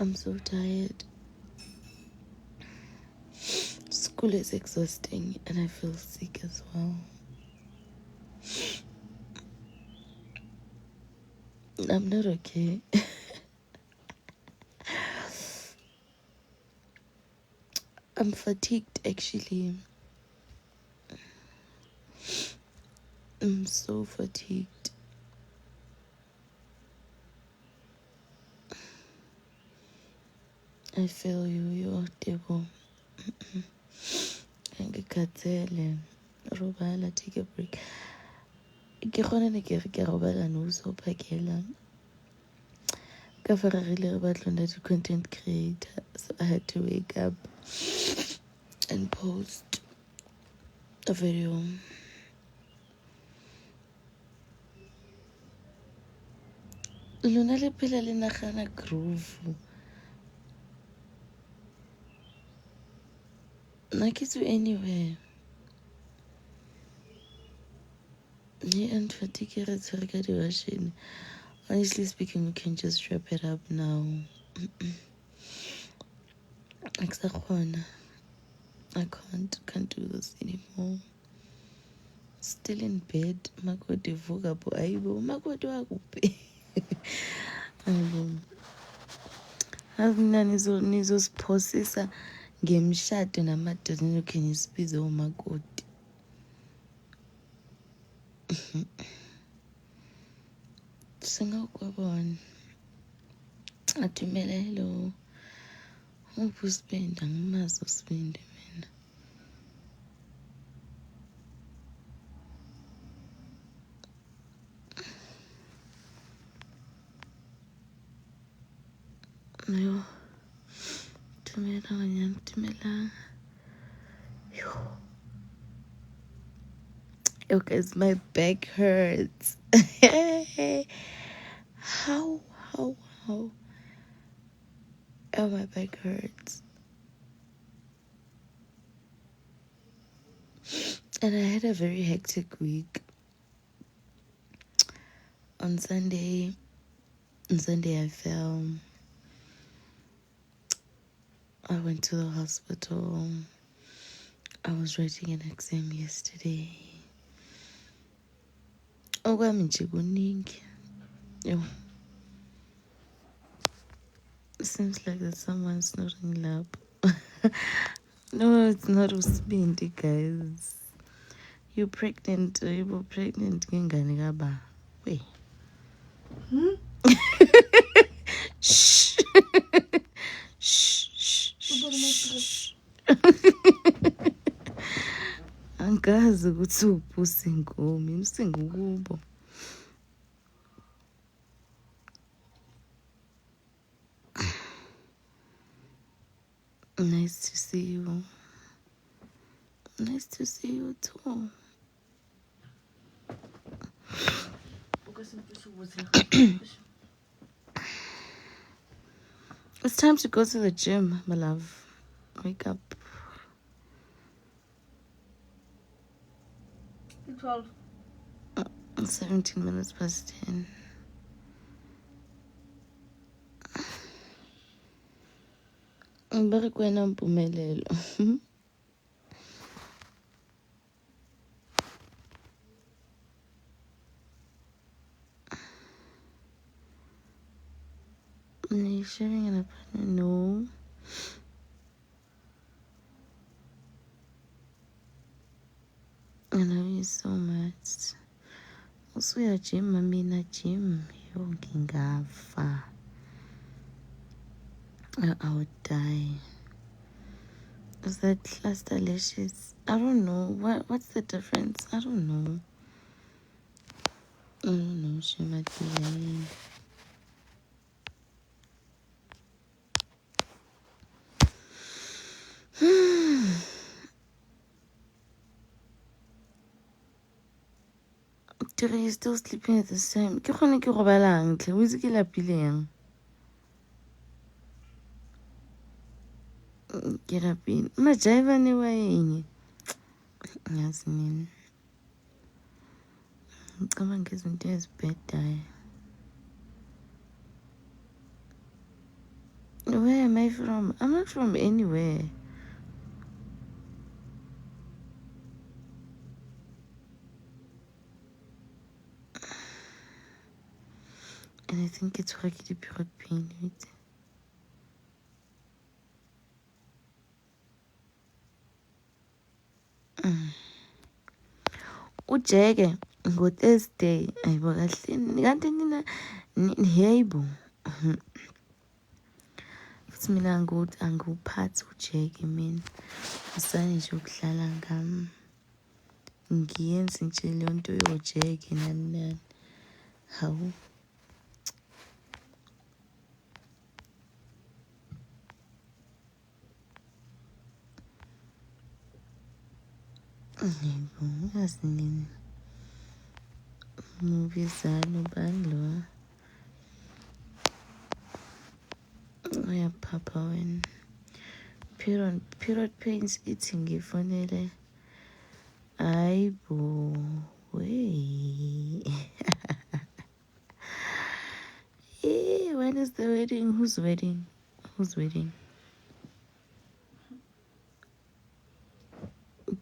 I'm so tired. School is exhausting and I feel sick as well. I'm not okay. I'm fatigued actually. I'm so fatigued. I feel you're devil. Ngikhathele. Robala, take a break. Ke gone ne ke re ke robala no so phakela. Ka fa re rile re batlona di content creator, so I had to wake up and post a video. Lona le phela le nagana groove. Nna ke tswe anywhere. Me and fatigue re tshwere ka di-version. Honestly speaking, we can just wrap it up now. I can't do this anymore. Still in bed. Makoti vuka po aibo. Makoti wakupe. Aibo. Mina nizosiphosisa ngemshado namadodana nisibize umakoti. Singakwabona. Athumela hello. Uphi uSibindi? Angimazi uSibindi mina. Yo. Thumela nganyana thumela. Yo guys, my back hurts. How? Oh, my back hurts. And I had a very hectic week. On Sunday I fell. I went to the hospital. I was writing an exam yesterday. Okwami nje kuningi. Yo. It seems like there's someone snoring lap. No, it's not Usibindi, guys. You pregnant? You were pregnant? Ngengane kaba. Wait. Shh. Shh. Shh. Angazi ukuthi uphi uSingumi. Umsingo kubo. Nice to see you. Nice to see you too. It's time to go to the gym, my love. Wake up. 12. 17 minutes past 10. Ngibere kwena mpumelelo. Are you sharing an apartment? No. I love you so much. Also, your gym, Mamina gym. Yo, ngingafa. I would die. Is that Clusterlicious? I don't know. What's the difference? I don't know. She might be lying. Tere, you're still sleeping at the same. Ke gone ke robalang tle, o itse ke lapile yang. Ke lapile. Majaiva ne wa eng? Yazi mina. Ngicabanga izinto ezibhedayo. Where am I from? I'm not from anywhere. And I think it's where I get the pain. Ujeke ngo-Thursday ayibo kahle kanti nina hayibo futhi mina angiwuphathi ujeke mina usane nje ukudlala ngami ngiyenze nje leyo nto yojeke nani nani hawu hayibo yazi nini ngibizana ubani lo uyaphapha wena period pains ithi ngifonele hayibo wey when is the wedding? Who's wedding?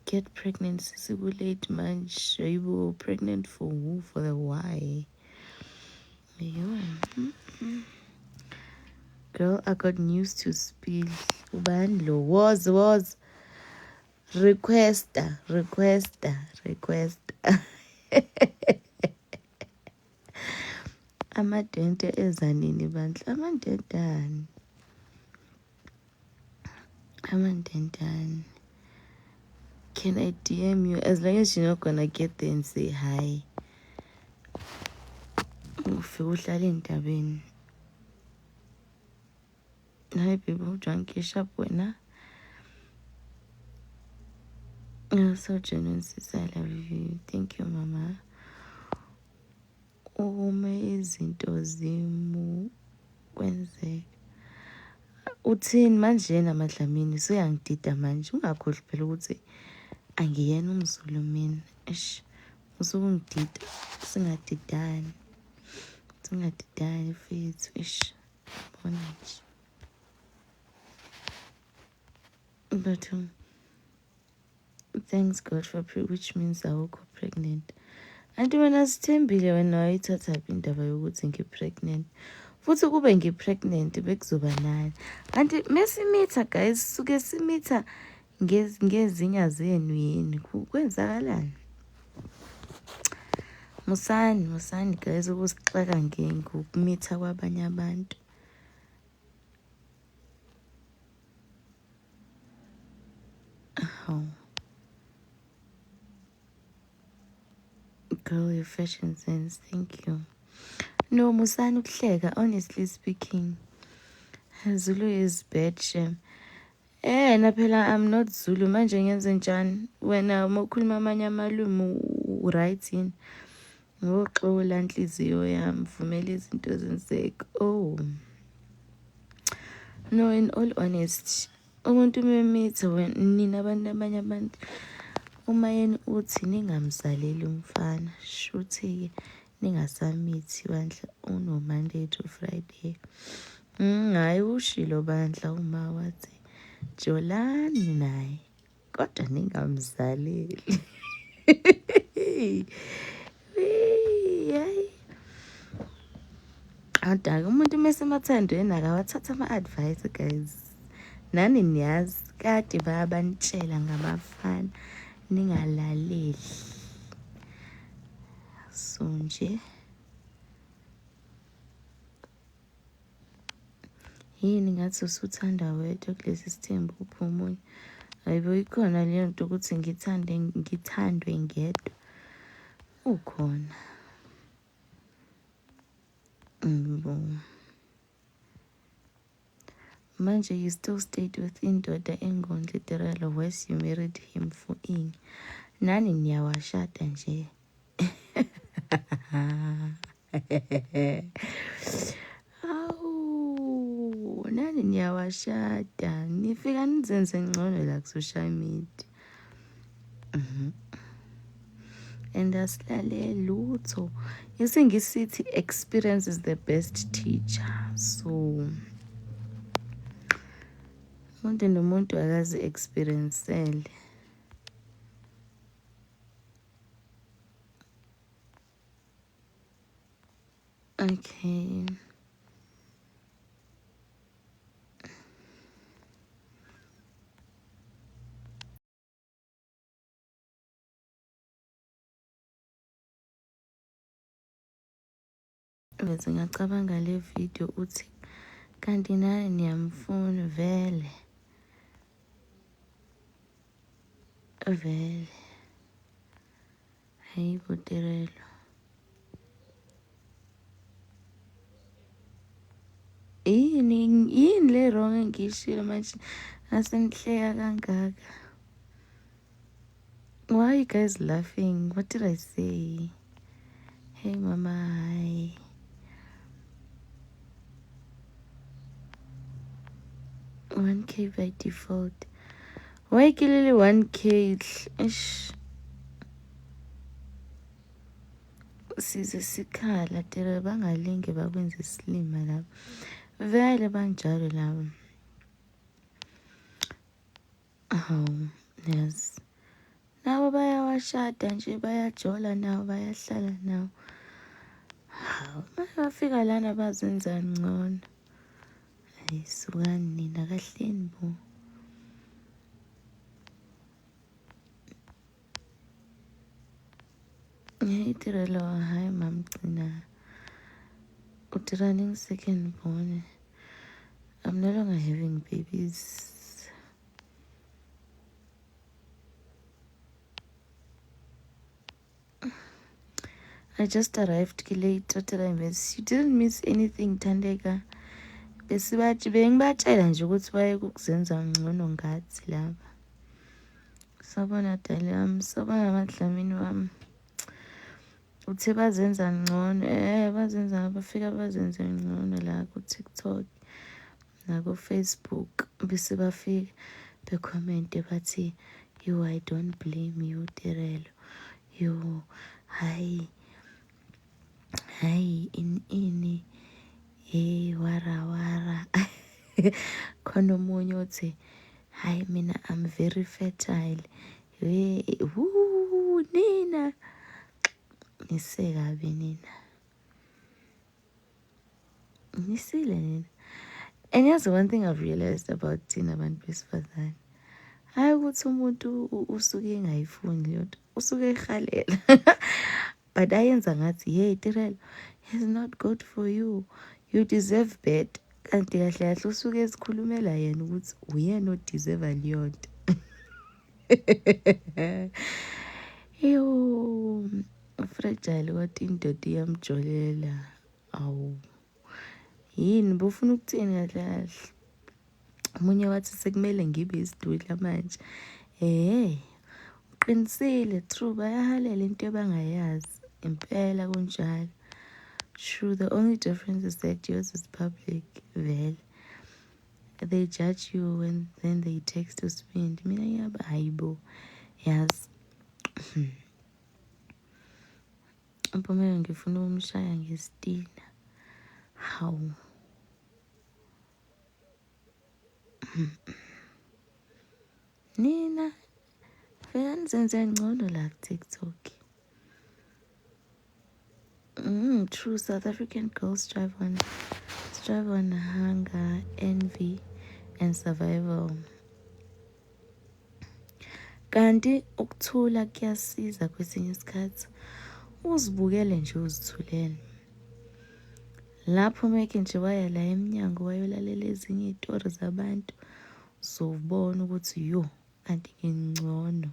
Get pregnant too late man. You were pregnant for who? For the why? Girl, I got news to spill. Ubandlo was requester. Amadente ezanini bandla amandentani. Can I DM you? As long as you're not gonna get there and say hi. Ufike uhlale endabeni. Hi people, junkie shop wena. You're so genuine, sis. I love you. Thank you, mama. Uma izinto zimu kwenzeka. Uthini manje namadlamini suyangidida manje ungakhohlwa phela ukuthi angiyena umZulu mina. Eish. Usukungidida singadidani mfethu ish bona nje but thanks God for which means awukho pregnant anti wena sithembile wena wayithathaphi indaba yokuthi ngi-pregnant futhi kube ngi-pregnant bekuzoba nani anti mesimitha guys suke simitha ngezinya zenu yini kwenzakalani musani guys ukusixaka ngokumitha kwabanye abantu oh girl your fashion sense thank you no musani ukuhleka honestly speaking Zulu is bad shame na phela I'm not Zulu manje ngenze njani wena uma ukhuluma amanye amalumi right yini ngoxola inhliziyo yami vumela izinto zenzeke oh no in all honesty umuntu memitha nina abantu abanye abantu uma yena uthi ningamzaleli umfana shuthi ningasamithi bandla uno Monday to Friday hayi ushilo bandla uma wathi Jolani naye kodwa ningamzaleli yayi awudaka umuntu mesemathandweni akawathatha ama-advice guys nani niyazi kade bayabanitshela ngabafana ningalaleli so nje yini ngathi usuthanda wedwa kulesi sithembu uphi omunye ayibo ikhona leyo nto ukuthi ngithandwe ngedwa ukhona manje you still stayed with indoda engondle literal worse you married him for ini nani niyawashada nje awu nani niyawashada nifika nizenze ngcono la ku-social media and asilale lutho isingisithi experience is the best teacher so umuntu nomuntu akazi experiencele. Okay. Bese ngacabanga le video uthi kanti nani niyamfuna vele. Vele. Hayi Butirelo. Yini le wrong engishilo manje asengihleka kangaka. Why are you guys laughing? What did I say? Hey mama, hi. $1K by default. Why kilele 1K? Ish. Size sikhala tere bangalinge bakwenze isilima lapho. Vele banjalo labo. Oh, yes. Nabo bayawashada nje bayajola nawo bayahlala nawo. Hawu, bafika lana bazenza ngcono. Ayisukani nina kahleni bo. Hey Tirelo, hi Mamcina. Utirani second born. I'm no longer having babies. I just arrived late. What did I miss? You didn't miss anything, Tandeka. Besibathi bengibatshela nje ukuthi baye kukuzenza ngcono ngathi lapha. Sabona dali wami, sabona amadlamini wami. Uthe bazenza ngcono. Bazenza bafika bazenze ngcono la ku TikTok na ku Facebook. Bese bafika be-comment bathi, "You, I don't blame you, Tirelo. You, hi ini wara khona omunye othi hayi mina I'm very fertile. Nina nisekabi nina nisile nina. And here's one thing I've realized about thina abantu besifazane, hayi ukuthi umuntu usuke engayifuni leyo nto, usuke ehalela. But ayenza ngathi hey Tirelo, it's not good for you, you deserve better. Kanti kahle kahle usuke esikhulumela yena ukuthi uyena odeserve leyo nto. Yo, fragile kodwa indoda iyamjolela. Awu yini bufuna ukuthini kahle kahle? Umunye wathi sekumele ngibe isidudla manje. Uqinisile true bayahalela into abangayazi. Impela kunjalo. True, the only difference is that yours is public. Vele. They judge you and then they text to spend. Mina yaba hayibo. Yes. Mpumela ngifuna umshaya ngesitina. Hawu. Nina vele nizenze ngcono la TikTok. True, South African girls strive on hunger, envy, and survival. Kanti ukuthula kuyasiza kwesinye isikhathi. Uzibukele nje uzithulele. Lapho meke nje waya la eminyango wayolalela ezinye izitori zabantu, uzobona ukuthi yo kanti ngingcono.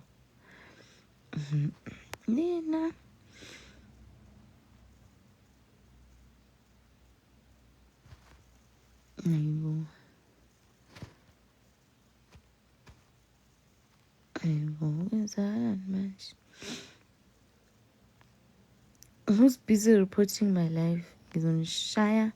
Nina ayibo kwenzani manje? Who's busy reporting my life? Ngizonishaya.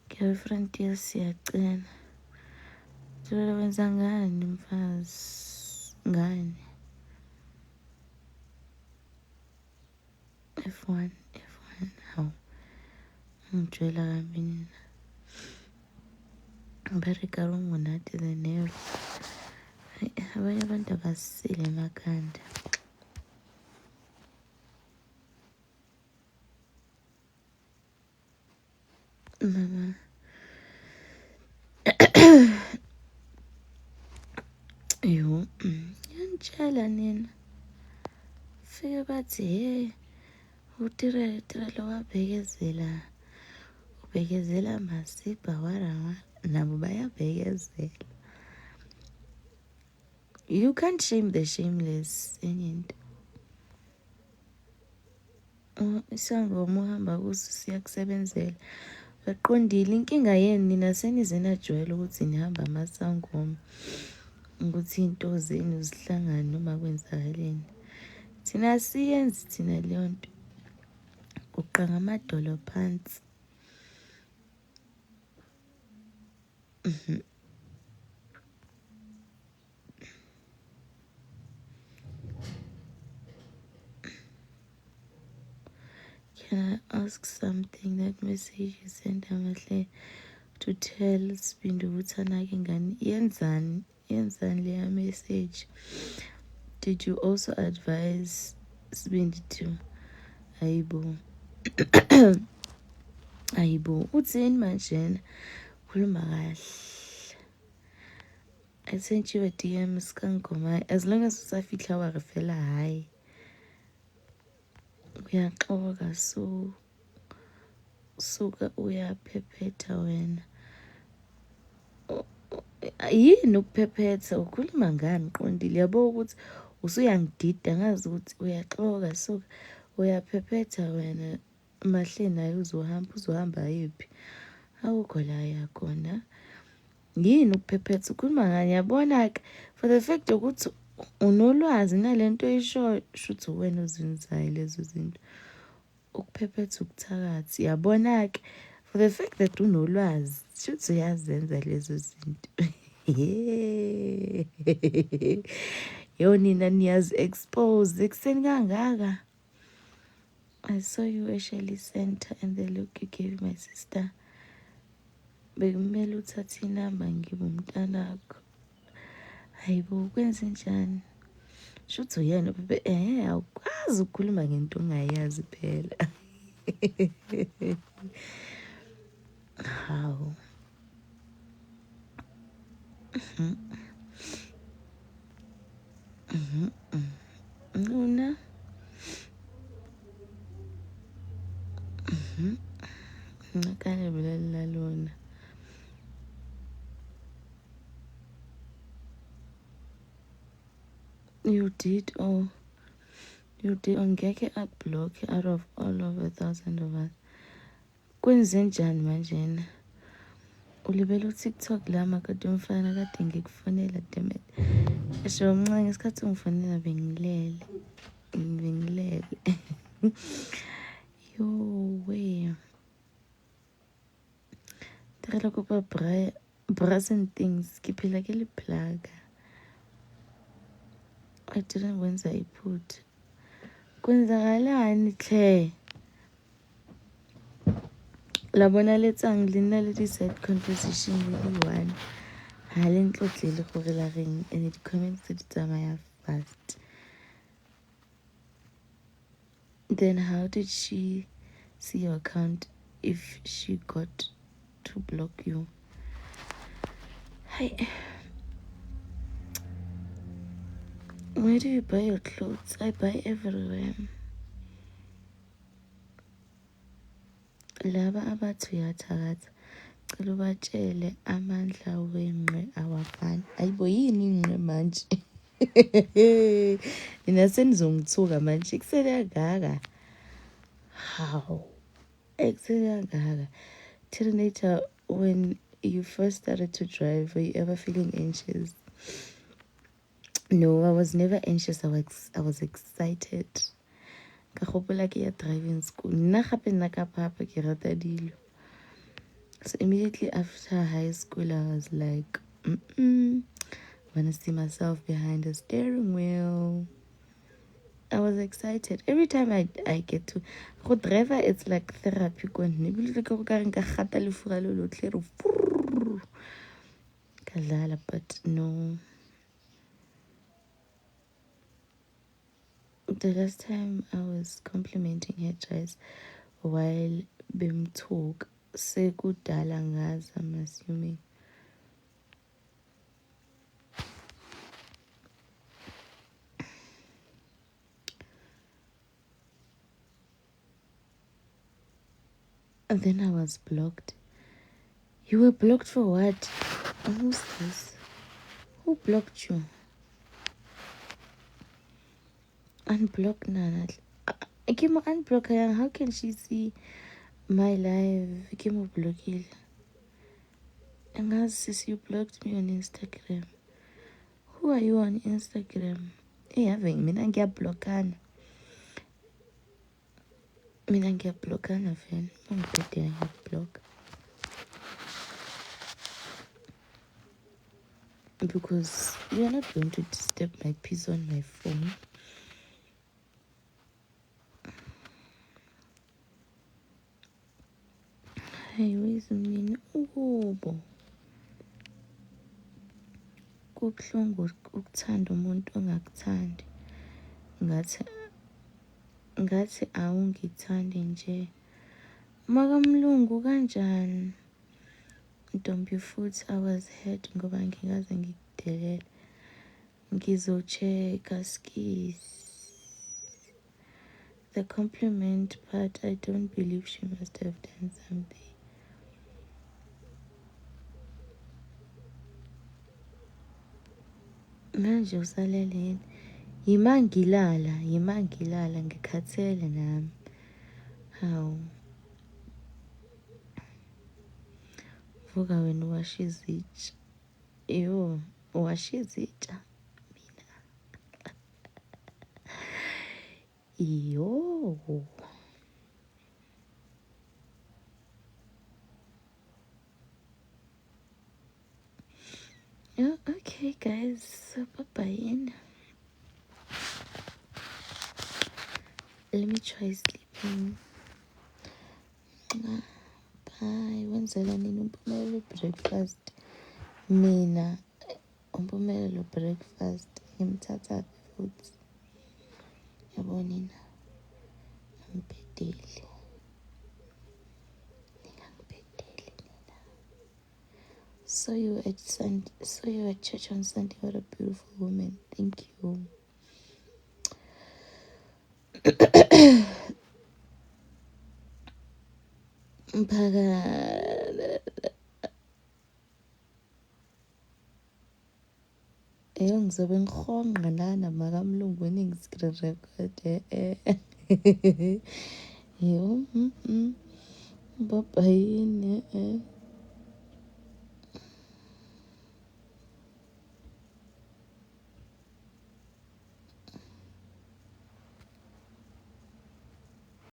Girlfriend siyacena. Tirelo wenza ngani mfazi? Ngani? F1 hawu ngitshela kambi nina ngibereka rongonati the nerve. Abanye abantu abasile emakhanda. Mama yo ngiyangitshela nina fike bathi utirelo ubekezela masipha warawa nabo bayabekezela. You can't shame the shameless enye into. Isangoma uhamba kuso siyakusebenzela. Baqondile inkinga yenu nina senize najwayela ukuthi nihamba amasangoma ukuthi into zenu zihlangane noma kwenzakaleni. Thina siyenzi thina leyo nto. Uqanga amadolo phansi. Can I ask something? That message you sent Amahle to tell Sibindu ukuthi anake ingane yenzani leya message. Did you also advise Sibindu to ayibo uthini manje khuluma kahle. I sent you a DM skangoma as long as usafihla wa refela hayi uyaxoka suka uyaphephetha wena. Yini ukuphephetha ukhuluma ngani qondile yabo ukuthi usuyangidida ngazi ukuthi uyaxoka suka uyaphephetha wena. Mahle naye uzohamba yiphi awukho la yakhona. Yini ukuphephetha ukhuluma ngani yabona ke for the fact ukuthi unolwazi nalento eyisho shuthi wena uzenzayo lezo zinto. Ukuphephetha ukuthakathi yabona ke for the fact that unolwazi shuthi uyazenza lezo zinto. Yo nina niyazi expose ekuseni kangaka. I saw you actually center and the look you gave my sister. Bekumele uthathe inamba ngibe umntanakho. Hayibo kwenze njani? Shuthi uyena bebe awukwazi ukukhuluma ngento ongayazi phela. Hawu. Una ngakane bulela lona. You did ngeke block out of all of 1,000 of us. Kwenze njani manje na? Ulibela uTikTok lama kade umfana kade ngikufonela demet. Esho mncane isikhathi ungifonela bengilele. Yo we. Tirela kopa bras and things kiphila ke le plug. I didn't wenza iphutha. Kwenzakalani hle? Labona letsang lena le decide conversation le one. Ha le ntlotlele gore la reng and the comments di tsamaya fast. Then how did she see your account if she got to block you? Hi. Where do you buy your clothes? I buy everywhere. Laba abathi uyathakatha cela ubatshele amandla wenqe awafani. Ayibo yini inqe manje? Nina senizongithuka manje kusele kangaka. How? Kusele kangaka. Terminator, when you first started to drive, were you ever feeling anxious? No, I was never anxious. I was excited. Ka gopola ke ya driving school. Nna gape nna ka papa ke rata dilo. So immediately after high school, I was like, I want to see myself behind the steering wheel. I was excited. Every time I get to go driver, it's like therapy. But no. The last time I was complimenting her dress while bimtalk, sekudala ngazi, I'm assuming. And then I was blocked. You were blocked for what? Who's this? Who blocked you? Unblock Nana. I came unblock her. How can she see my live? I came block you. And sis, you blocked me on Instagram. Who are you on Instagram? Hey, having me and get blocked. Mina ngiyablockana vele ungibhedela ngiyakublock because you are not going to disturb my peace on my phone. Hey, where's mina ubo kubuhlungu ukuthanda umuntu ongakuthandi ngathi awungithandi nje makamlungu kanjani ntombi futhi I was hurt ngoba ngikaze ngikudelele ngizochecka skis. The compliment part, I don't believe she must have done something. Manje usaleleni yimangilala ngikhathele nami. Hawu vuka wena washa izitsha washa izitsha mina yeah, okay guys, so bye. Let me try sleeping. Bye. Wenzela nini umpumelelo breakfast? Mina umpumelelo breakfast ngimthatha futhi. Yabo nina ngibhedeli. Ningangibhedeli nina. Saw you at church on Sunday. What a beautiful woman. Thank you. Ngizobe ngihonqa lana makamlungu eningi-screen record yo bye